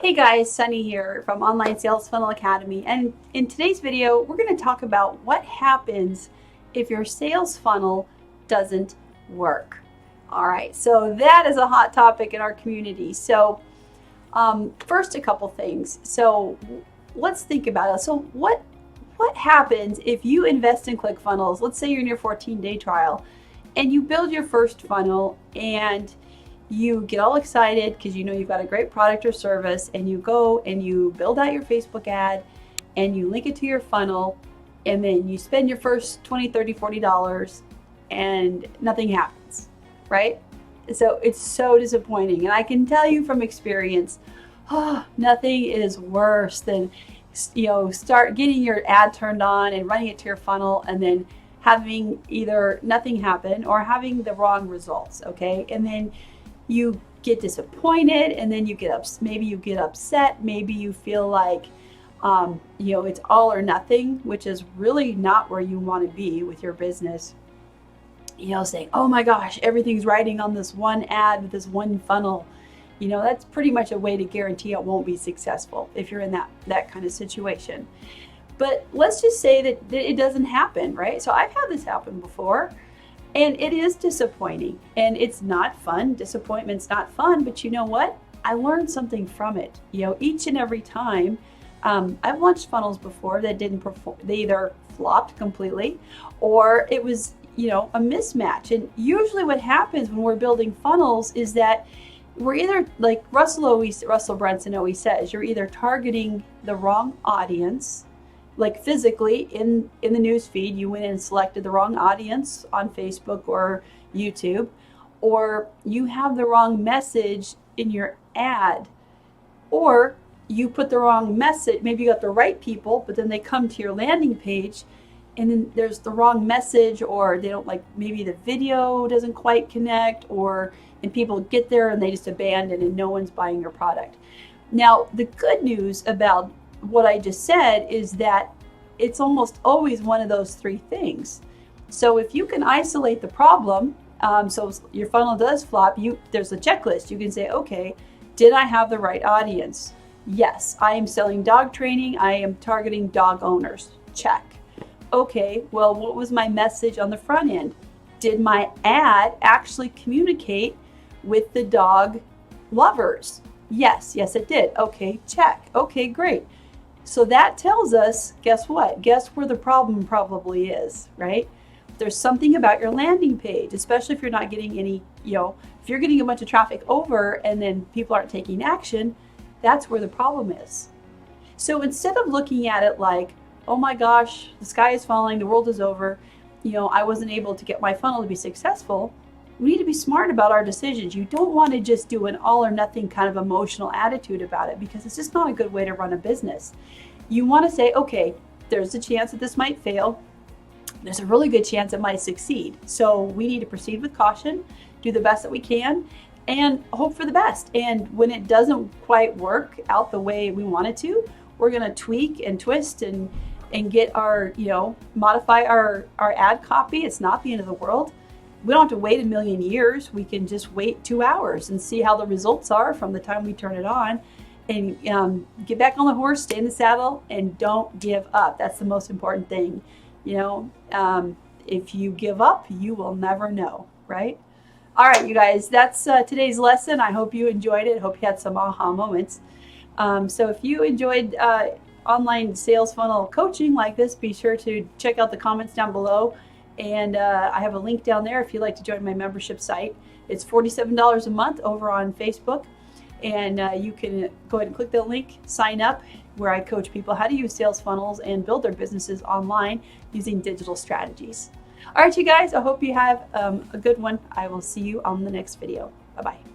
Hey guys, Sunny here from Online Sales Funnel Academy, and in today's video we're going to talk about what happens if your sales funnel doesn't work. Alright, so that is a hot topic in our community. So first, a couple things. So let's think about it. So what happens if you invest in ClickFunnels? Let's say you're in your 14-day trial and you build your first funnel and you get all excited because you know you've got a great product or service, and you go and you build out your Facebook ad and you link it to your funnel, and then you spend your first $20, $30, $40 and nothing happens, right? So it's so disappointing. And I can tell you from experience, nothing is worse than start getting your ad turned on and running it to your funnel and then having either nothing happen or having the wrong results, okay? And then you get disappointed, and then you get maybe you get upset, maybe you feel like it's all or nothing, which is really not where you want to be with your business. Saying, oh my gosh, everything's riding on this one ad with this one funnel. That's pretty much a way to guarantee it won't be successful if you're in that kind of situation. But let's just say that it doesn't happen, right? So I've had this happen before. And it is disappointing, and it's not fun. Disappointment's not fun, but you know what? I learned something from it. Each and every time. I've launched funnels before that didn't perform. They either flopped completely, or it was, a mismatch. And usually what happens when we're building funnels is that we're either, like Russell Brunson always says, you're either targeting the wrong audience. Like physically in the news feed, you went and selected the wrong audience on Facebook or YouTube, or you have the wrong message in your ad, or you put the wrong message. Maybe you got the right people, but then they come to your landing page and then there's the wrong message, or they don't like, maybe the video doesn't quite connect, and people get there and they just abandon and no one's buying your product. Now, the good news about what I just said is that it's almost always one of those three things. So if you can isolate the problem, so your funnel does flop, there's a checklist. You can say, okay, did I have the right audience? Yes, I am selling dog training. I am targeting dog owners. Check. Okay, well, what was my message on the front end? Did my ad actually communicate with the dog lovers? Yes, it did. Okay, check. Okay, great. So that tells us, guess what? Guess where the problem probably is, right? There's something about your landing page, especially if you're not getting any, if you're getting a bunch of traffic over and then people aren't taking action, that's where the problem is. So instead of looking at it like, oh my gosh, the sky is falling, the world is over, I wasn't able to get my funnel to be successful, we need to be smart about our decisions. You don't want to just do an all or nothing kind of emotional attitude about it, because it's just not a good way to run a business. You want to say, okay, there's a chance that this might fail. There's a really good chance it might succeed. So we need to proceed with caution, do the best that we can, and hope for the best. And when it doesn't quite work out the way we want it to, we're going to tweak and twist and get our, modify our ad copy. It's not the end of the world. We don't have to wait a million years. We can just wait 2 hours and see how the results are from the time we turn it on, and get back on the horse, stay in the saddle, and don't give up. That's the most important thing. If you give up, you will never know, right? All right, you guys, that's today's lesson. I hope you enjoyed it. I hope you had some aha moments. So if you enjoyed online sales funnel coaching like this, be sure to check out the comments down below. And I have a link down there if you'd like to join my membership site. It's $47 a month over on Facebook. And you can go ahead and click the link, sign up, where I coach people how to use sales funnels and build their businesses online using digital strategies. All right, you guys, I hope you have a good one. I will see you on the next video. Bye-bye.